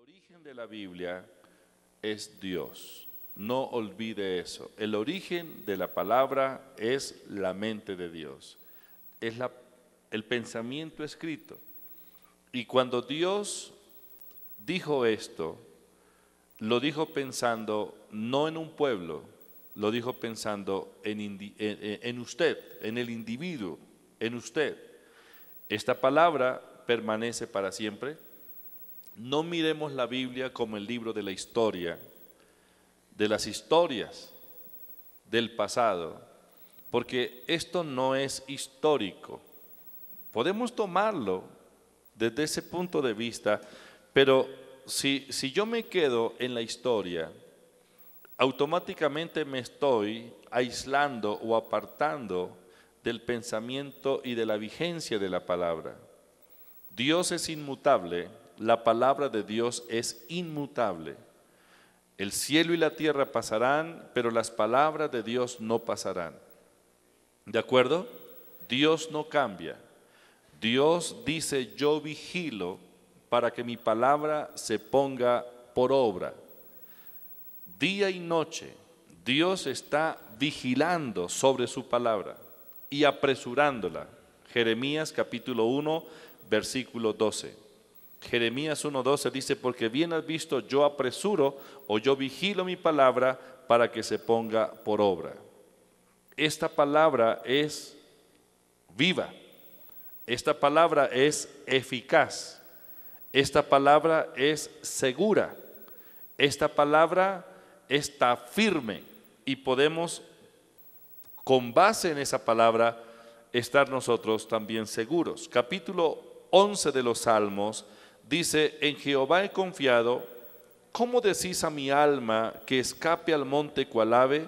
origen de la Biblia es Dios. No olvide eso. El origen de la palabra es la mente de Dios. Es el pensamiento escrito. Y cuando Dios dijo esto, lo dijo pensando no en un pueblo, lo dijo pensando en usted, en el individuo, en usted. Esta palabra permanece para siempre. No miremos la Biblia como el libro de la historia, de las historias del pasado, porque esto no es histórico. Podemos tomarlo desde ese punto de vista, pero si yo me quedo en la historia, automáticamente me estoy aislando o apartando del pensamiento y de la vigencia de la palabra. Dios es inmutable, la palabra de Dios es inmutable. El cielo y la tierra pasarán, pero las palabras de Dios no pasarán. ¿De acuerdo? Dios no cambia. Dios dice, yo vigilo para que mi palabra se ponga por obra. Día y noche, Dios está vigilando sobre su palabra y apresurándola. Jeremías capítulo 1, versículo 12. Jeremías 1:12 dice, porque bien has visto, yo apresuro o yo vigilo mi palabra para que se ponga por obra. Esta palabra es viva, esta palabra es eficaz, esta palabra es segura, esta palabra está firme y podemos, con base en esa palabra, estar nosotros también seguros. Capítulo 11 de los Salmos dice, en Jehová he confiado, ¿cómo decís a mi alma que escape al monte cual ave?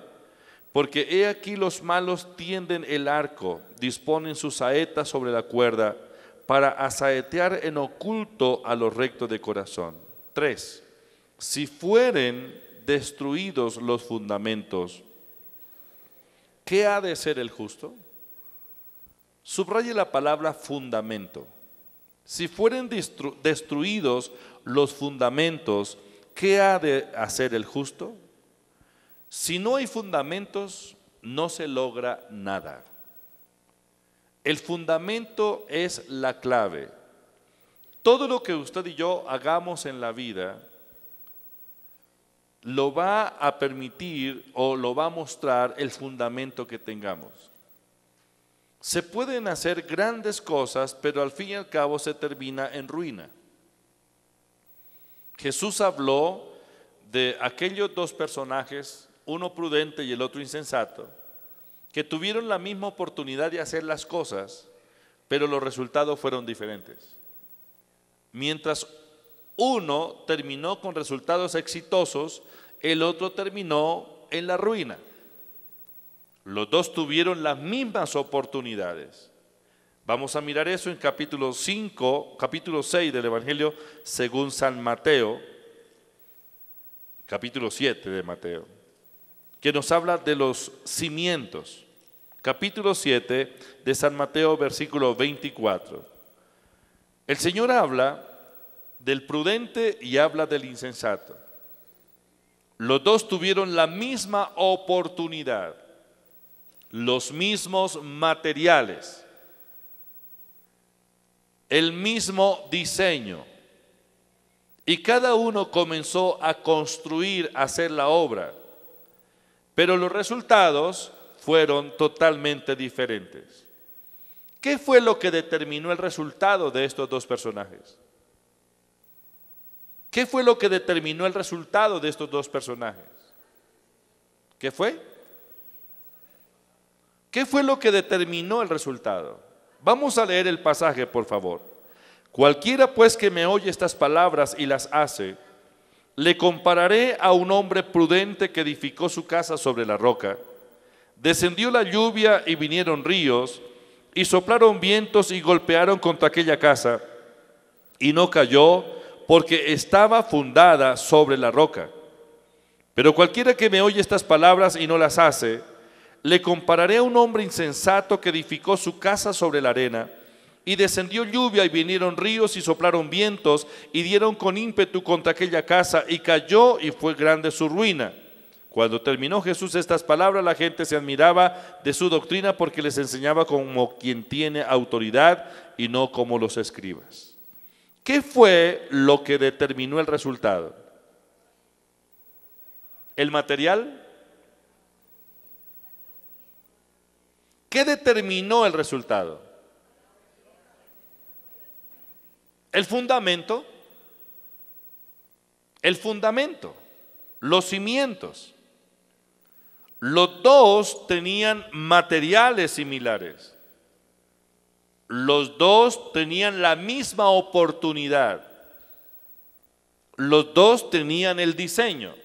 Porque he aquí los malos tienden el arco, disponen sus saetas sobre la cuerda, para asaetear en oculto a los rectos de corazón. 3. Si fueren destruidos los fundamentos, ¿qué ha de ser el justo? Subraye la palabra fundamento. Si fueren destruidos los fundamentos, ¿qué ha de hacer el justo? Si no hay fundamentos, no se logra nada. El fundamento es la clave. Todo lo que usted y yo hagamos en la vida lo va a permitir o lo va a mostrar el fundamento que tengamos. Se pueden hacer grandes cosas, pero al fin y al cabo se termina en ruina. Jesús habló de aquellos dos personajes, uno prudente y el otro insensato, que tuvieron la misma oportunidad de hacer las cosas, pero los resultados fueron diferentes. Mientras uno terminó con resultados exitosos, el otro terminó en la ruina. Los dos tuvieron las mismas oportunidades. Vamos a mirar eso en capítulo 6 del Evangelio según San Mateo, capítulo 7 de Mateo, que nos habla de los cimientos. Capítulo 7 de San Mateo, versículo 24. El Señor habla del prudente y habla del insensato. Los dos tuvieron la misma oportunidad, los mismos materiales, el mismo diseño, y cada uno comenzó a construir, a hacer la obra, pero los resultados fueron totalmente diferentes. ¿Qué fue lo que determinó el resultado de estos dos personajes? ¿Qué fue lo que determinó el resultado de estos dos personajes? ¿Qué fue? ¿Qué fue lo que determinó el resultado? Vamos a leer el pasaje, por favor. Cualquiera pues que me oye estas palabras y las hace, le compararé a un hombre prudente que edificó su casa sobre la roca. Descendió la lluvia y vinieron ríos, y soplaron vientos y golpearon contra aquella casa, y no cayó, porque estaba fundada sobre la roca. Pero cualquiera que me oye estas palabras y no las hace, le compararé a un hombre insensato que edificó su casa sobre la arena, Y descendió lluvia y vinieron ríos y soplaron vientos y dieron con ímpetu contra aquella casa y cayó y fue grande su ruina. Cuando terminó Jesús estas palabras, la gente se admiraba de su doctrina porque les enseñaba como quien tiene autoridad y no como los escribas. ¿Qué fue lo que determinó el resultado? ¿El material? ¿Qué determinó el resultado? El fundamento, los cimientos. Los dos tenían materiales similares. Los dos tenían la misma oportunidad. Los dos tenían el diseño.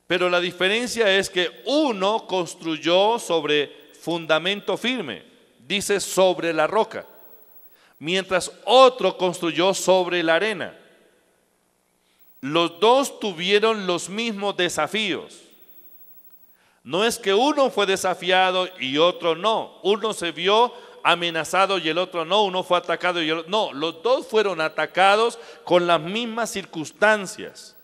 Pero la diferencia es que uno construyó sobre fundamento firme, dice sobre la roca, mientras otro construyó sobre la arena. Los dos tuvieron los mismos desafíos. No es que uno fue desafiado y otro no. Uno se vio amenazado y el otro no. Uno fue atacado y el otro no. Los dos fueron atacados con las mismas circunstancias.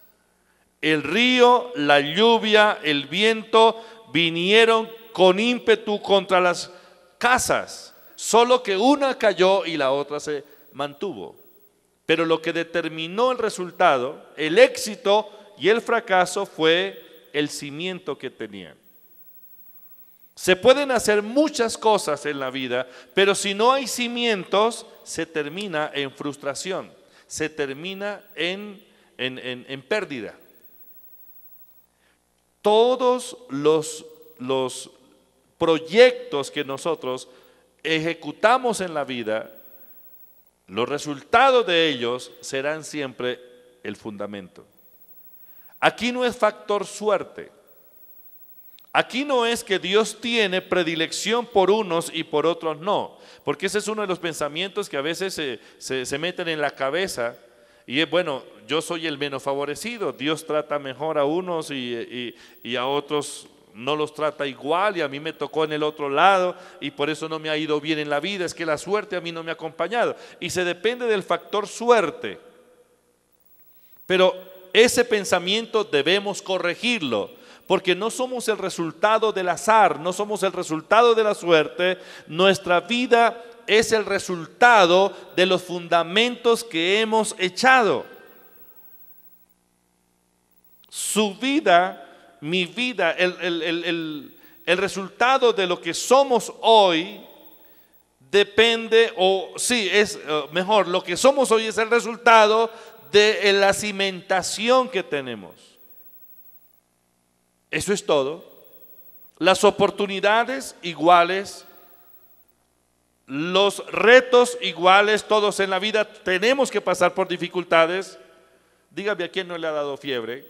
El río, la lluvia, el viento vinieron con ímpetu contra las casas. Solo que una cayó y la otra se mantuvo. Pero lo que determinó el resultado, el éxito y el fracaso fue el cimiento que tenían. Se pueden hacer muchas cosas en la vida, pero si no hay cimientos, se termina en frustración, se termina en pérdida. Todos los proyectos que nosotros ejecutamos en la vida, los resultados de ellos serán siempre el fundamento. Aquí no es factor suerte. Aquí no es que Dios tiene predilección por unos y por otros no, porque ese es uno de los pensamientos que a veces se meten en la cabeza y es, bueno, yo soy el menos favorecido, Dios trata mejor a unos y a otros no los trata igual y a mí me tocó en el otro lado y por eso no me ha ido bien en la vida, es que la suerte a mí no me ha acompañado y se depende del factor suerte. Pero ese pensamiento debemos corregirlo, porque no somos el resultado del azar, no somos el resultado de la suerte. Nuestra vida es el resultado de los fundamentos que hemos echado. Su vida, mi vida, el resultado de lo que somos hoy depende, mejor, lo que somos hoy es el resultado de la cimentación que tenemos. Eso es todo. Las oportunidades iguales, los retos iguales, todos en la vida tenemos que pasar por dificultades. Dígame, ¿a quién no le ha dado fiebre?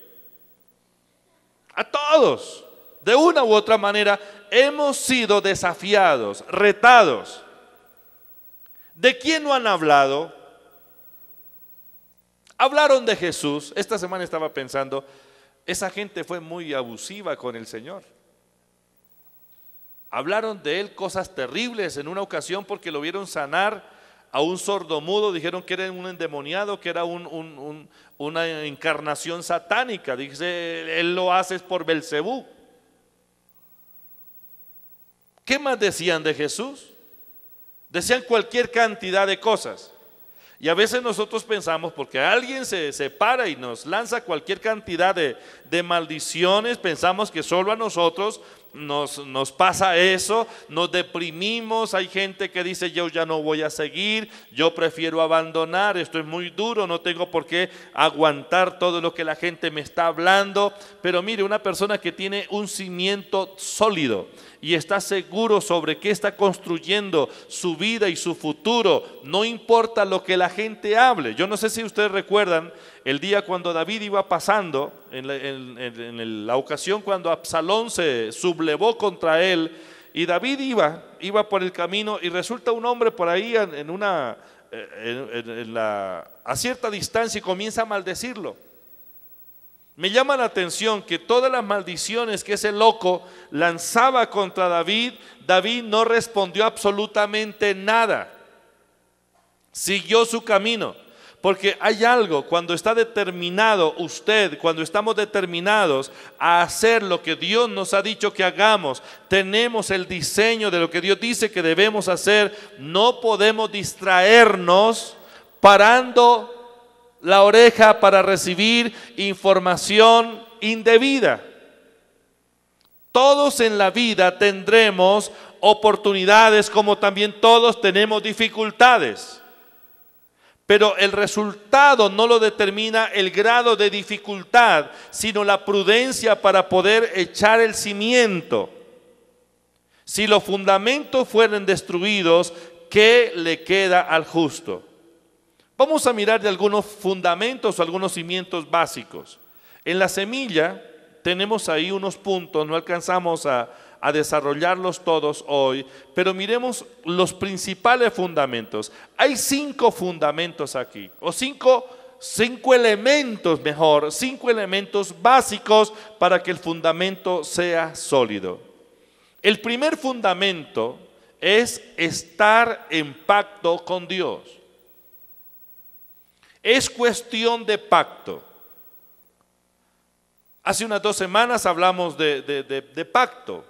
A todos, de una u otra manera, hemos sido desafiados, retados. ¿De quién no han hablado? Hablaron de Jesús. Esta semana estaba pensando, esa gente fue muy abusiva con el Señor. Hablaron de Él cosas terribles en una ocasión porque lo vieron sanar a un sordomudo, dijeron que era un endemoniado, que era una encarnación satánica. Dice, Él lo hace por Belcebú. ¿Qué más decían de Jesús? Decían cualquier cantidad de cosas. Y a veces nosotros pensamos, porque alguien se para y nos lanza cualquier cantidad de maldiciones, pensamos que solo a nosotros nos pasa eso, nos deprimimos. Hay gente que dice, yo ya no voy a seguir, yo prefiero abandonar, esto es muy duro, no tengo por qué aguantar todo lo que la gente me está hablando. Pero mire, una persona que tiene un cimiento sólido y está seguro sobre qué está construyendo su vida y su futuro, no importa lo que la gente hable. Yo no sé si ustedes recuerdan el día cuando David iba pasando, en la ocasión cuando Absalón se sublevó contra él, y David iba por el camino y resulta un hombre por ahí a cierta distancia y comienza a maldecirlo. Me llama la atención que todas las maldiciones que ese loco lanzaba contra David, David no respondió absolutamente nada. siguió su camino. Porque hay algo, cuando está determinado usted, cuando estamos determinados a hacer lo que Dios nos ha dicho que hagamos, tenemos el diseño de lo que Dios dice que debemos hacer, no podemos distraernos parando la oreja para recibir información indebida. Todos en la vida tendremos oportunidades, como también todos tenemos dificultades. Pero el resultado no lo determina el grado de dificultad, sino la prudencia para poder echar el cimiento. Si los fundamentos fueren destruidos, ¿qué le queda al justo? Vamos a mirar de algunos fundamentos o algunos cimientos básicos. En la semilla tenemos ahí unos puntos, no alcanzamos a desarrollarlos todos hoy, pero miremos los principales fundamentos. Hay 5 fundamentos aquí, o cinco elementos mejor, 5 elementos básicos para que el fundamento sea sólido. El primer fundamento es estar en pacto con Dios. Es cuestión de pacto. Hace unas 2 semanas hablamos de pacto.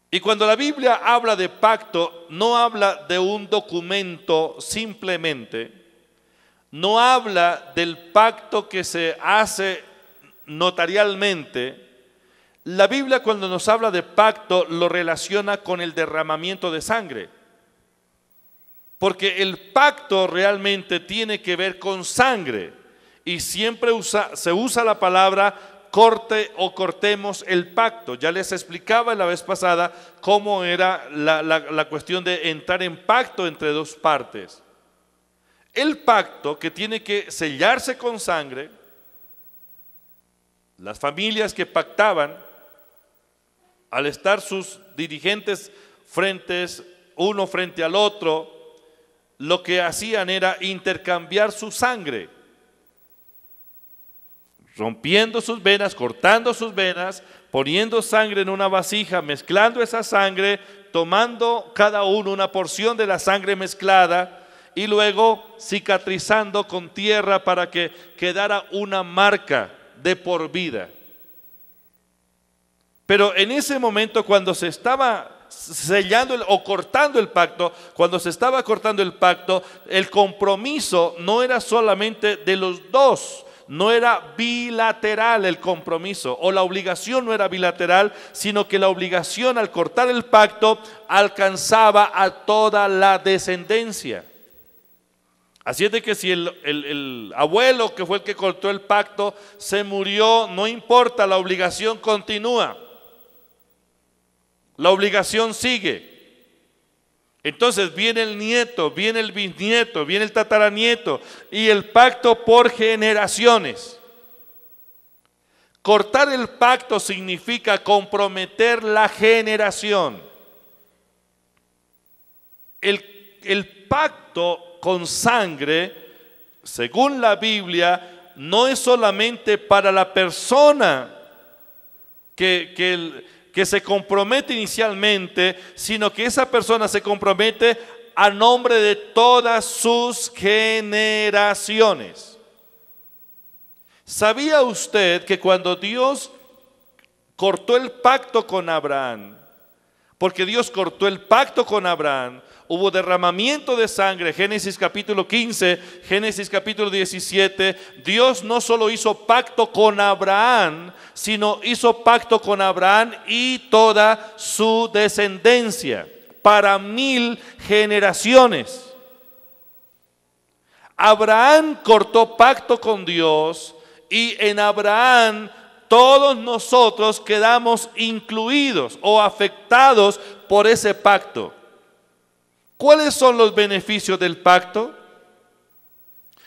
Y cuando la Biblia habla de pacto, no habla de un documento simplemente, no habla del pacto que se hace notarialmente. La Biblia, cuando nos habla de pacto, lo relaciona con el derramamiento de sangre. Porque el pacto realmente tiene que ver con sangre. Y siempre se usa la palabra corte o cortemos el pacto. Ya les explicaba la vez pasada cómo era la cuestión de entrar en pacto entre 2 partes. El pacto que tiene que sellarse con sangre, las familias que pactaban, al estar sus dirigentes uno frente al otro, lo que hacían era intercambiar su sangre, rompiendo sus venas, cortando sus venas, poniendo sangre en una vasija, mezclando esa sangre, tomando cada uno una porción de la sangre mezclada y luego cicatrizando con tierra para que quedara una marca de por vida. Pero en ese momento, cuando se estaba sellando o cortando el pacto, cuando se estaba cortando el pacto, el compromiso no era solamente de los dos, no era bilateral el compromiso, o la obligación no era bilateral, sino que la obligación al cortar el pacto alcanzaba a toda la descendencia. Así es de que si el abuelo, que fue el que cortó el pacto, se murió, no importa, la obligación continúa. La obligación sigue. Entonces viene el nieto, viene el bisnieto, viene el tataranieto y el pacto por generaciones. Cortar el pacto significa comprometer la generación. El pacto con sangre, según la Biblia, no es solamente para la persona que se compromete inicialmente, sino que esa persona se compromete a nombre de todas sus generaciones. ¿Sabía usted que cuando Dios cortó el pacto con Abraham, porque Dios cortó el pacto con Abraham, hubo derramamiento de sangre? Génesis capítulo 15, Génesis capítulo 17, Dios no solo hizo pacto con Abraham, sino hizo pacto con Abraham y toda su descendencia, para 1000 generaciones. Abraham cortó pacto con Dios y en Abraham todos nosotros quedamos incluidos o afectados por ese pacto. ¿Cuáles son los beneficios del pacto?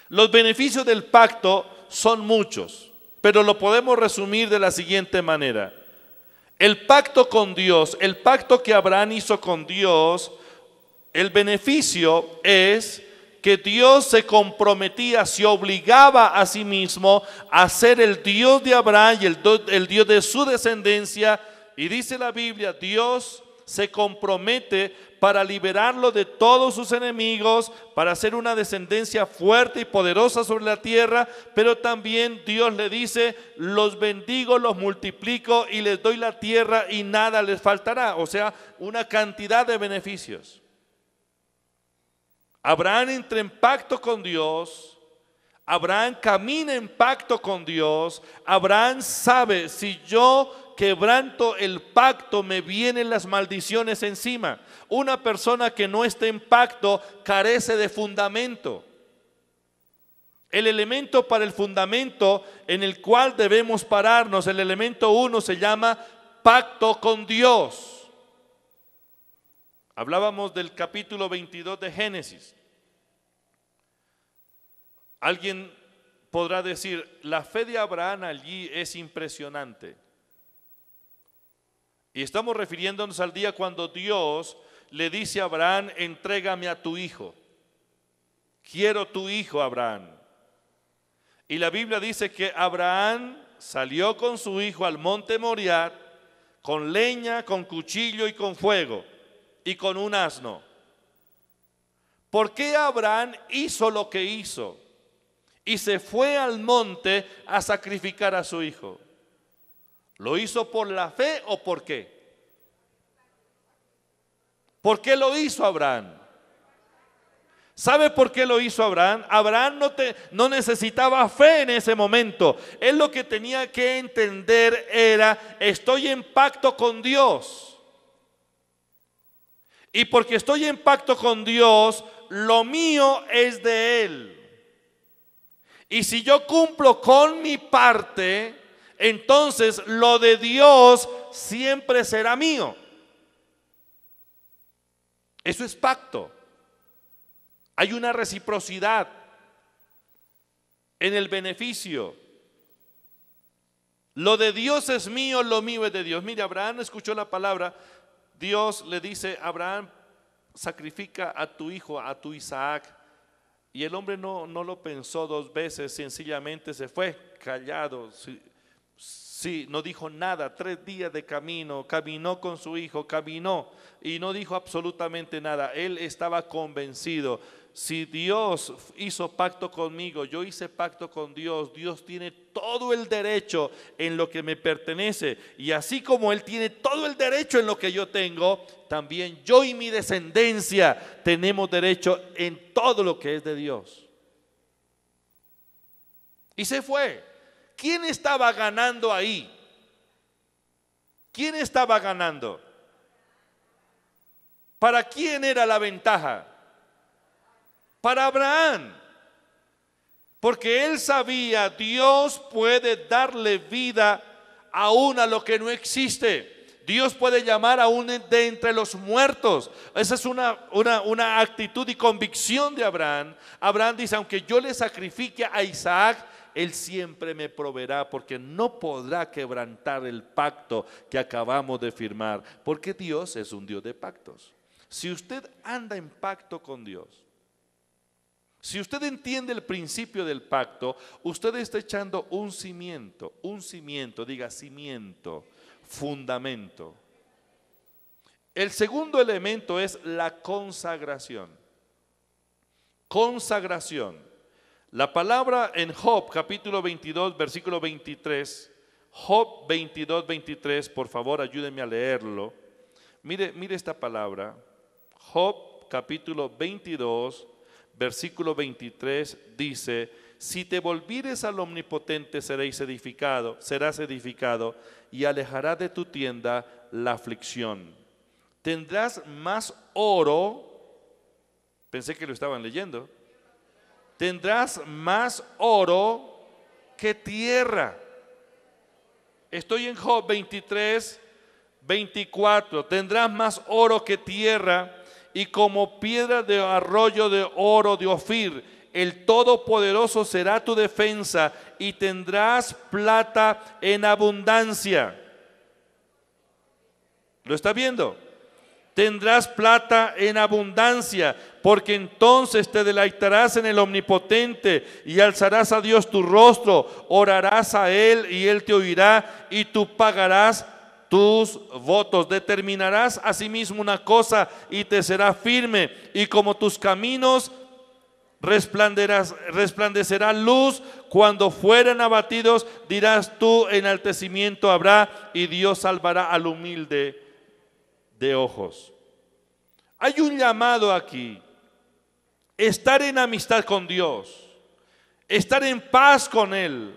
Los beneficios del pacto son muchos, pero lo podemos resumir de la siguiente manera. El pacto con Dios, el pacto que Abraham hizo con Dios, el beneficio es que Dios se comprometía, se obligaba a sí mismo a ser el Dios de Abraham y el Dios de su descendencia. Y dice la Biblia, Dios se compromete para liberarlo de todos sus enemigos, para hacer una descendencia fuerte y poderosa sobre la tierra, pero también Dios le dice, los bendigo, los multiplico y les doy la tierra y nada les faltará. O sea, una cantidad de beneficios. Abraham entra en pacto con Dios. Abraham camina en pacto con Dios. Abraham sabe, si yo quebranto el pacto, me vienen las maldiciones encima. Una persona que no está en pacto carece de fundamento. El elemento para el fundamento en el cual debemos pararnos, el elemento 1 se llama pacto con Dios. Hablábamos del capítulo 22 de Génesis. Alguien podrá decir, la fe de Abraham allí es impresionante. Y estamos refiriéndonos al día cuando Dios le dice a Abraham, entrégame a tu hijo. Quiero tu hijo, Abraham. Y la Biblia dice que Abraham salió con su hijo al monte Moriah, con leña, con cuchillo y con fuego, y con un asno. ¿Por qué Abraham hizo lo que hizo? Y se fue al monte a sacrificar a su hijo. ¿Lo hizo por la fe o por qué? ¿Por qué lo hizo Abraham? ¿Sabe por qué lo hizo Abraham? Abraham no necesitaba fe en ese momento. Él lo que tenía que entender era, estoy en pacto con Dios. Y porque estoy en pacto con Dios, lo mío es de Él. Y si yo cumplo con mi parte, entonces lo de Dios siempre será mío. Eso es pacto. Hay una reciprocidad en el beneficio. Lo de Dios es mío, lo mío es de Dios. Mire, Abraham escuchó la palabra. Dios le dice, Abraham, sacrifica a tu hijo, a tu Isaac. Y el hombre no lo pensó dos veces, sencillamente se fue callado. Sí, no dijo nada. 3 días de camino, caminó con su hijo, caminó y no dijo absolutamente nada. Él estaba convencido. Si Dios hizo pacto conmigo, yo hice pacto con Dios, Dios tiene todo el derecho en lo que me pertenece. Y así como Él tiene todo el derecho en lo que yo tengo, también yo y mi descendencia tenemos derecho en todo lo que es de Dios. Y se fue. ¿Quién estaba ganando ahí? ¿Quién estaba ganando? ¿Para quién era la ventaja? Para Abraham, porque él sabía, Dios puede darle vida aún a lo que no existe. Dios puede llamar aún de entre los muertos. Esa es una actitud y convicción de Abraham. Abraham dice, aunque yo le sacrifique a Isaac, Él siempre me proveerá, porque no podrá quebrantar el pacto que acabamos de firmar, porque Dios es un Dios de pactos. Si usted anda en pacto con Dios, si usted entiende el principio del pacto, usted está echando un cimiento, diga cimiento, fundamento. El segundo elemento es la consagración. Consagración. La palabra en Job, capítulo 22, versículo 23, Job 22, 23, por favor ayúdenme a leerlo. Mire esta palabra, Job capítulo 22, versículo 23 dice, si te volvieres al Omnipotente serás edificado y alejará de tu tienda la aflicción. Tendrás más oro, pensé que lo estaban leyendo, tendrás más oro que tierra. Estoy en Job 23, 24, tendrás más oro que tierra, y como piedra de arroyo de oro de Ofir, el Todopoderoso será tu defensa, y tendrás plata en abundancia. ¿Lo está viendo? Tendrás plata en abundancia, porque entonces te deleitarás en el Omnipotente y alzarás a Dios tu rostro, orarás a Él y Él te oirá, y tú pagarás tus votos. Determinarás asimismo una cosa y te será firme, y como tus caminos resplandecerá luz. Cuando fueren abatidos, dirás tú, enaltecimiento habrá, y Dios salvará al humilde de ojos. Hay un llamado aquí: estar en amistad con Dios, estar en paz con Él,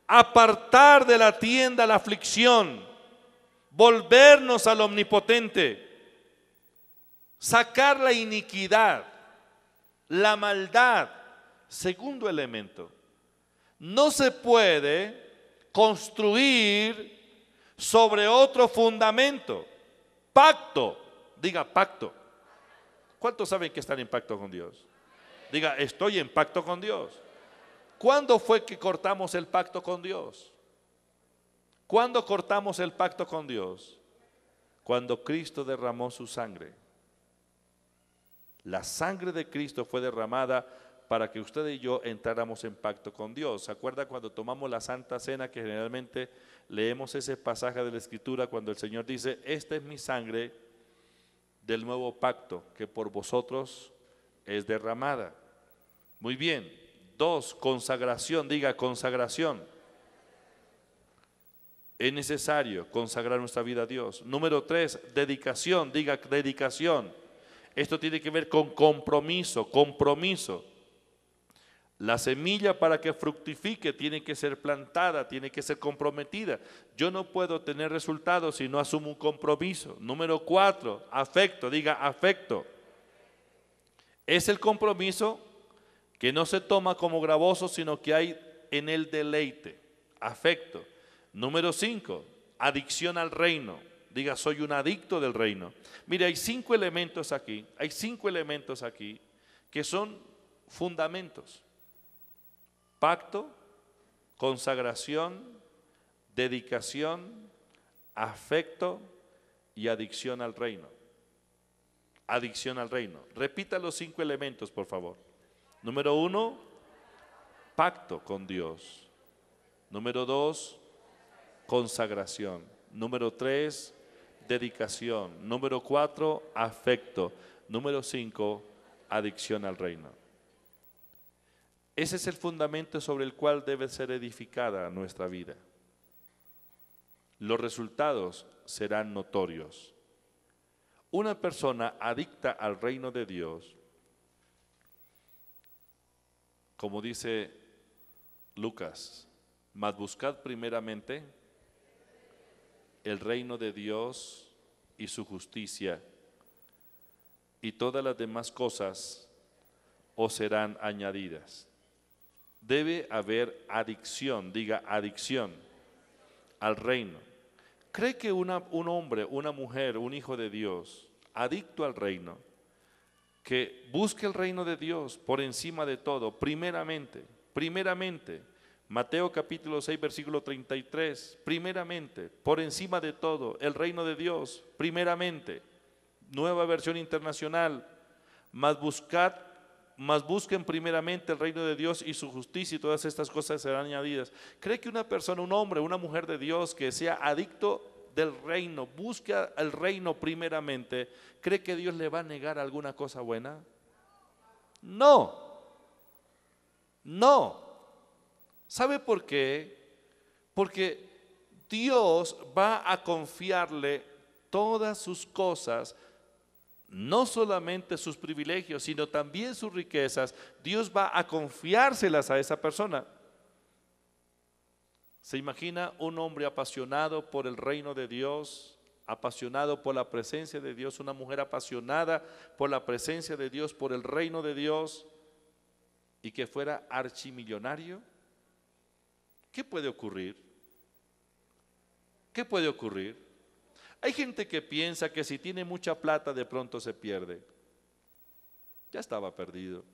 apartar de la tienda la aflicción, volvernos al Omnipotente, sacar la iniquidad, la maldad. Segundo elemento: no se puede construir sobre otro fundamento. Pacto, diga pacto. ¿Cuántos saben que están en pacto con Dios? Diga, estoy en pacto con Dios. ¿Cuándo fue que cortamos el pacto con Dios? ¿Cuándo cortamos el pacto con Dios? Cuando Cristo derramó su sangre. La sangre de Cristo fue derramada para que usted y yo entráramos en pacto con Dios. ¿Se acuerda cuando tomamos la Santa Cena, que generalmente leemos ese pasaje de la Escritura cuando el Señor dice: esta es mi sangre del nuevo pacto que por vosotros es derramada? Muy bien. 2, consagración, diga consagración. Es necesario consagrar nuestra vida a Dios. Número 3, dedicación, diga dedicación. Esto tiene que ver con compromiso, compromiso. La semilla, para que fructifique, tiene que ser plantada, tiene que ser comprometida. Yo no puedo tener resultados si no asumo un compromiso. Número 4, afecto, diga afecto. Es el compromiso que no se toma como gravoso, sino que hay en el deleite, afecto. Número 5, adicción al reino. Diga, soy un adicto del reino. Mire, hay 5 elementos aquí, que son fundamentos: pacto, consagración, dedicación, afecto y adicción al reino. Adicción al reino. Repita los 5 elementos, por favor. Número 1, pacto con Dios. Número 2, consagración. Número 3, dedicación. Número 4, afecto. Número 5, adicción al reino. Ese es el fundamento sobre el cual debe ser edificada nuestra vida. Los resultados serán notorios. Una persona adicta al reino de Dios, como dice Lucas, mas buscad primeramente el reino de Dios y su justicia, y todas las demás cosas os serán añadidas. Debe haber adicción, diga adicción al reino. ¿Cree que un hombre, una mujer, un hijo de Dios, adicto al reino, que busque el reino de Dios por encima de todo, primeramente, Mateo capítulo 6, versículo 33, primeramente, por encima de todo, el reino de Dios, primeramente, Nueva Versión Internacional, mas busquen primeramente el reino de Dios y su justicia, y todas estas cosas serán añadidas. ¿Cree que una persona, un hombre, una mujer de Dios que sea adicto del reino, busque el reino primeramente, cree que Dios le va a negar alguna cosa buena? No, no. ¿Sabe por qué? Porque Dios va a confiarle todas sus cosas, no solamente sus privilegios, sino también sus riquezas. Dios va a confiárselas a esa persona. ¿Se imagina un hombre apasionado por el reino de Dios, apasionado por la presencia de Dios, una mujer apasionada por la presencia de Dios, por el reino de Dios, y que fuera archimillonario? ¿Qué puede ocurrir? ¿Qué puede ocurrir? Hay gente que piensa que si tiene mucha plata de pronto se pierde. Ya estaba perdido.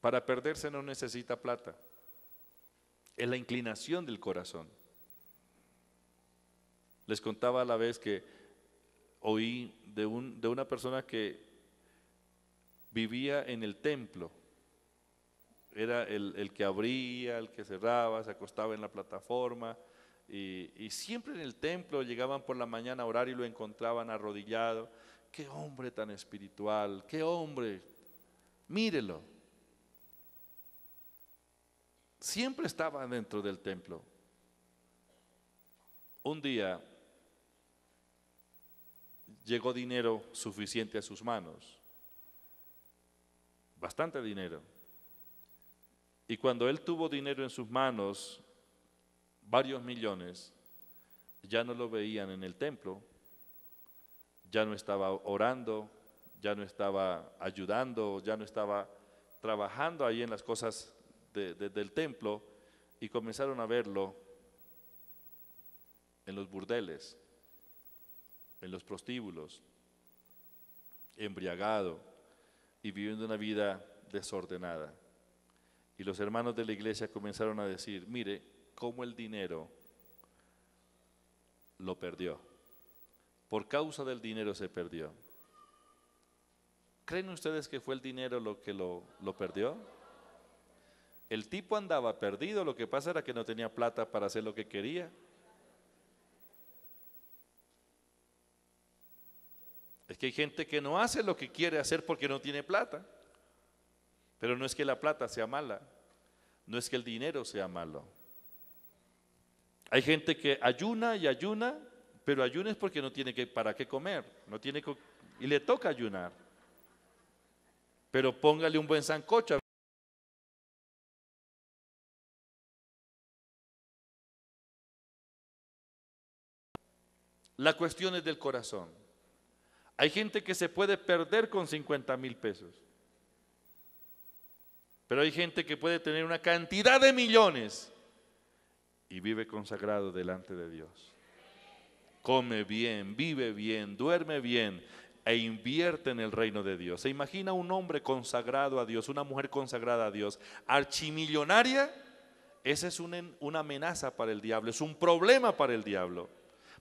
Para perderse no necesita plata. Es la inclinación del corazón. Les contaba a la vez que oí de una persona que vivía en el templo. Era el que abría, el que cerraba, se acostaba en la plataforma, y siempre en el templo llegaban por la mañana a orar y lo encontraban arrodillado. Qué hombre tan espiritual, qué hombre, mírelo. Siempre estaba dentro del templo. Un día llegó dinero suficiente a sus manos, bastante dinero. Y cuando él tuvo dinero en sus manos, varios millones, ya no lo veían en el templo, ya no estaba orando, ya no estaba ayudando, ya no estaba trabajando ahí en las cosas del templo, y comenzaron a verlo en los burdeles, en los prostíbulos, embriagado y viviendo una vida desordenada. Y los hermanos de la iglesia comenzaron a decir, mire cómo el dinero lo perdió. Por causa del dinero se perdió. ¿Creen ustedes que fue el dinero lo que lo perdió? El tipo andaba perdido, lo que pasa era que no tenía plata para hacer lo que quería. Es que hay gente que no hace lo que quiere hacer porque no tiene plata. Pero no es que la plata sea mala, no es que el dinero sea malo. Hay gente que ayuna y ayuna, pero ayuna es porque no tiene para qué comer, no tiene y le toca ayunar. Pero póngale un buen sancocho. La cuestión es del corazón. Hay gente que se puede perder con 50,000 pesos. Pero hay gente que puede tener una cantidad de millones y vive consagrado delante de Dios. Come bien, vive bien, duerme bien e invierte en el reino de Dios. ¿Se imagina un hombre consagrado a Dios, una mujer consagrada a Dios, archimillonaria? Esa es una amenaza para el diablo, es un problema para el diablo.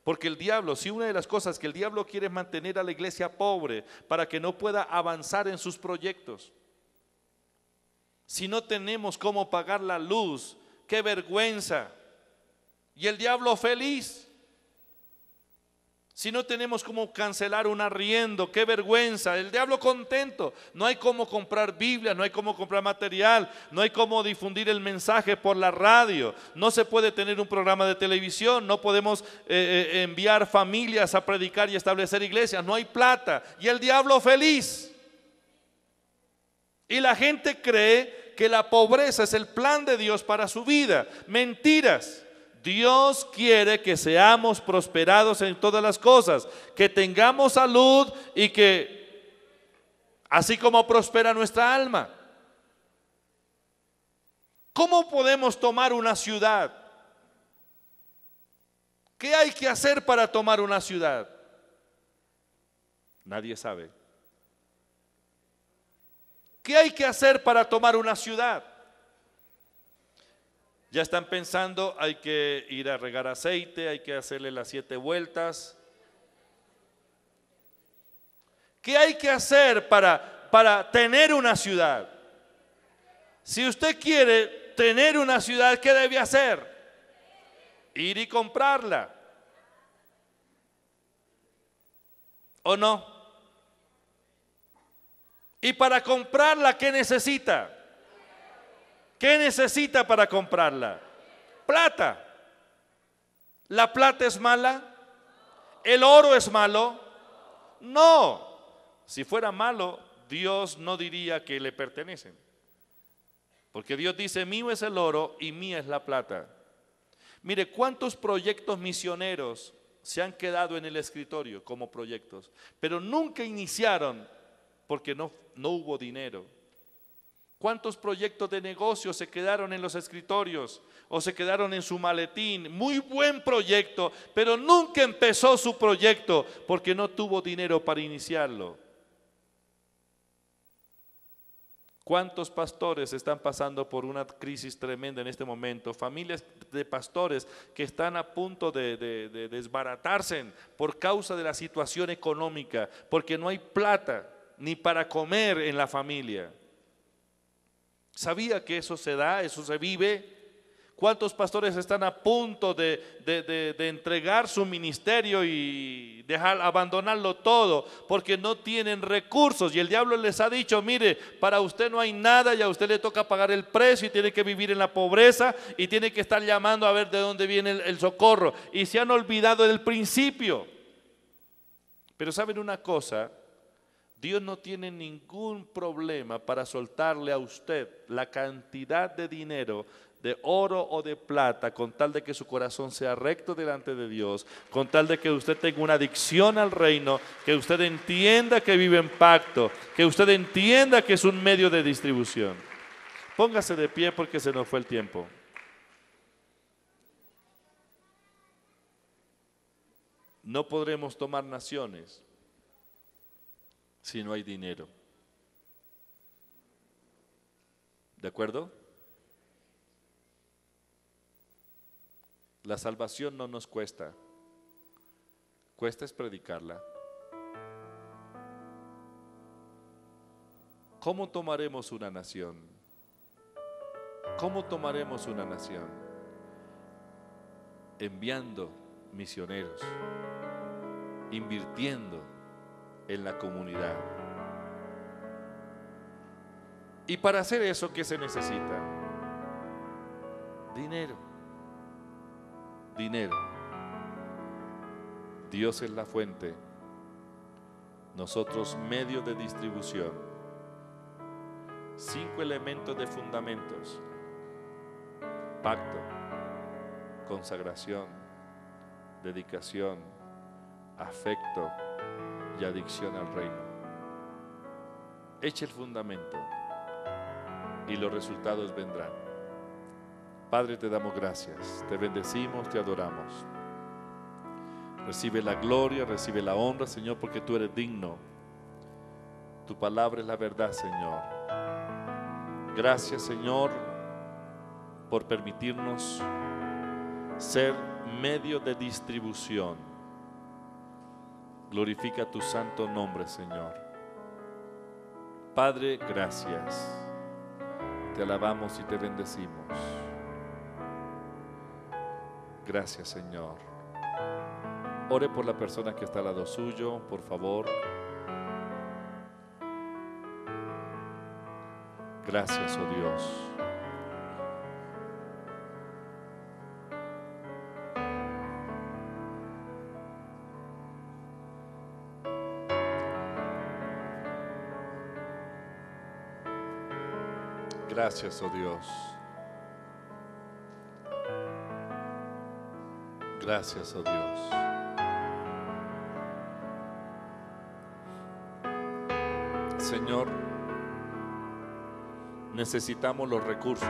Porque el diablo, si una de las cosas que el diablo quiere es mantener a la iglesia pobre para que no pueda avanzar en sus proyectos. Si no tenemos cómo pagar la luz, qué vergüenza. Y el diablo feliz. Si no tenemos cómo cancelar un arriendo, qué vergüenza. El diablo contento. No hay cómo comprar Biblia, no hay cómo comprar material, no hay cómo difundir el mensaje por la radio. No se puede tener un programa de televisión, no podemos enviar familias a predicar y establecer iglesias. No hay plata. Y el diablo feliz. Y la gente cree que la pobreza es el plan de Dios para su vida. Mentiras. Dios quiere que seamos prosperados en todas las cosas, que tengamos salud y que, así como prospera nuestra alma. ¿Cómo podemos tomar una ciudad? ¿Qué hay que hacer para tomar una ciudad? Nadie sabe. ¿Qué hay que hacer para tomar una ciudad? Ya están pensando, hay que ir a regar aceite, hay que hacerle las 7 vueltas. ¿Qué hay que hacer para tener una ciudad? Si usted quiere tener una ciudad, ¿qué debe hacer? Ir y comprarla. ¿O no? Y para comprarla, ¿qué necesita? ¿Qué necesita para comprarla? Plata. ¿La plata es mala? ¿El oro es malo? No. Si fuera malo, Dios no diría que le pertenecen. Porque Dios dice, mío es el oro y mía es la plata. Mire, ¿cuántos proyectos misioneros se han quedado en el escritorio como proyectos? Pero nunca iniciaron porque no hubo dinero. ¿Cuántos proyectos de negocio se quedaron en los escritorios o se quedaron en su maletín? Muy buen proyecto, pero nunca empezó su proyecto porque no tuvo dinero para iniciarlo. ¿Cuántos pastores están pasando por una crisis tremenda en este momento? Familias de pastores que están a punto de desbaratarse por causa de la situación económica, porque no hay plata ni para comer en la familia. ¿Sabía que eso se da, eso se vive? ¿Cuántos pastores están a punto de entregar su ministerio y abandonarlo todo porque no tienen recursos? Y el diablo les ha dicho, mire, para usted no hay nada y a usted le toca pagar el precio y tiene que vivir en la pobreza y tiene que estar llamando a ver de dónde viene el socorro. Y se han olvidado del principio. Pero ¿saben una cosa? Dios no tiene ningún problema para soltarle a usted la cantidad de dinero, de oro o de plata, con tal de que su corazón sea recto delante de Dios, con tal de que usted tenga una adicción al reino, que usted entienda que vive en pacto, que usted entienda que es un medio de distribución. Póngase de pie porque se nos fue el tiempo. No podremos tomar naciones si no hay dinero. ¿De acuerdo? La salvación no nos cuesta. Cuesta es predicarla. ¿Cómo tomaremos una nación? ¿Cómo tomaremos una nación? Enviando misioneros, invirtiendo en la comunidad. Y para hacer eso, ¿qué se necesita? Dinero. Dinero. Dios es la fuente, nosotros medios de distribución. 5 elementos de fundamentos: pacto, consagración, dedicación, afecto y adicción al reino. Eche el fundamento y los resultados vendrán. Padre, te damos gracias, te bendecimos, te adoramos. Recibe la gloria, recibe la honra, Señor, porque tú eres digno. Tu palabra es la verdad, Señor. Gracias, Señor, por permitirnos ser medio de distribución. Glorifica tu santo nombre, Señor. Padre, gracias. Te alabamos y te bendecimos. Gracias, Señor. Ore por la persona que está al lado suyo, por favor. Gracias, oh Dios. Gracias, oh Dios. Gracias, oh Dios. Señor, necesitamos los recursos.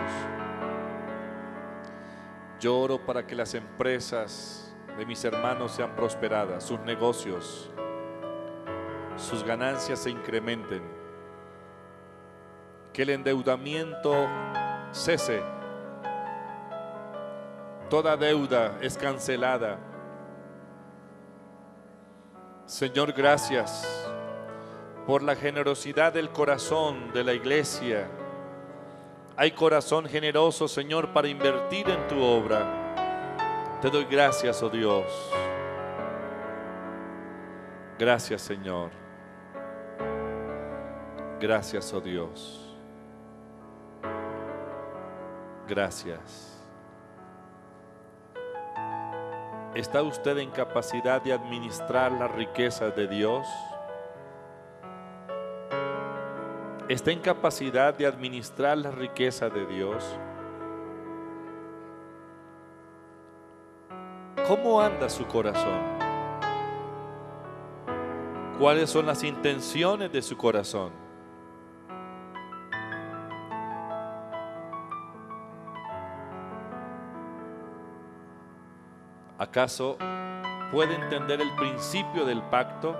Yo oro para que las empresas de mis hermanos sean prosperadas, sus negocios, sus ganancias se incrementen, que el endeudamiento cese. Toda deuda es cancelada. Señor, gracias por la generosidad del corazón de la iglesia. Hay corazón generoso, Señor, para invertir en tu obra. Te doy gracias, oh Dios. Gracias, Señor. Gracias, oh Dios. Gracias. ¿Está usted en capacidad de administrar las riquezas de Dios? ¿Está en capacidad de administrar las riquezas de Dios? ¿Cómo anda su corazón? ¿Cuáles son las intenciones de su corazón? ¿Acaso puede entender el principio del pacto?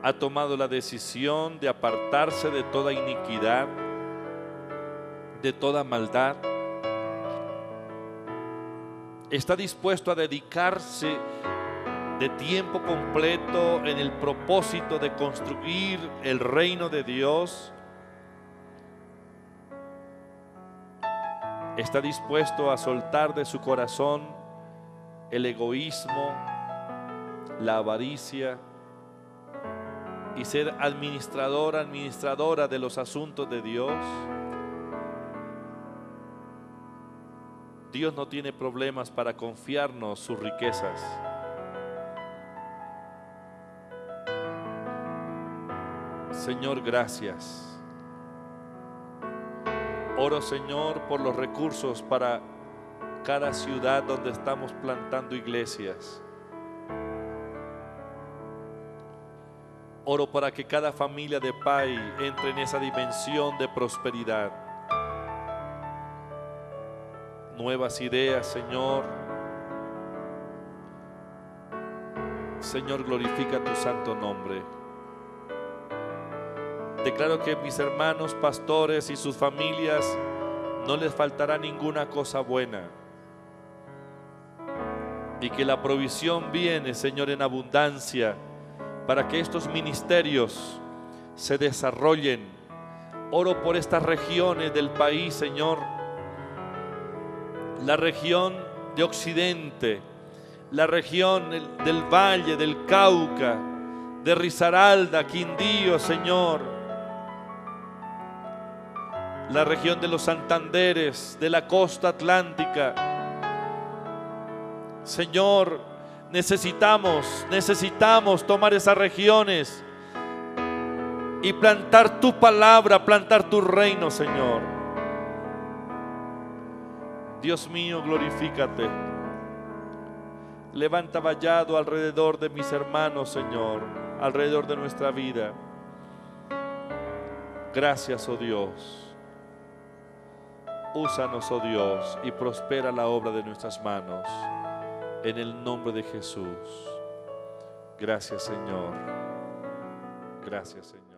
¿Ha tomado la decisión de apartarse de toda iniquidad, de toda maldad? ¿Está dispuesto a dedicarse de tiempo completo en el propósito de construir el reino de Dios? está dispuesto a soltar de su corazón el egoísmo, la avaricia y ser administradora de los asuntos de Dios. Dios no tiene problemas para confiarnos sus riquezas. Señor, gracias. Oro, Señor, por los recursos para cada ciudad donde estamos plantando iglesias. Oro para que cada familia de PAI entre en esa dimensión de prosperidad. Nuevas ideas, Señor. Señor, glorifica tu santo nombre. Declaro que mis hermanos pastores y sus familias no les faltará ninguna cosa buena. Y que la provisión viene, Señor, en abundancia para que estos ministerios se desarrollen. Oro por estas regiones del país, Señor. La región de Occidente, la región del Valle, del Cauca, de Risaralda, Quindío, Señor. La región de los Santanderes, de la costa atlántica. Señor, necesitamos tomar esas regiones y plantar tu palabra, plantar tu reino, Señor. Dios mío, glorifícate. Levanta vallado alrededor de mis hermanos, Señor, alrededor de nuestra vida. Gracias, oh Dios. Úsanos, oh Dios, y prospera la obra de nuestras manos. En el nombre de Jesús. Gracias, Señor. Gracias, Señor.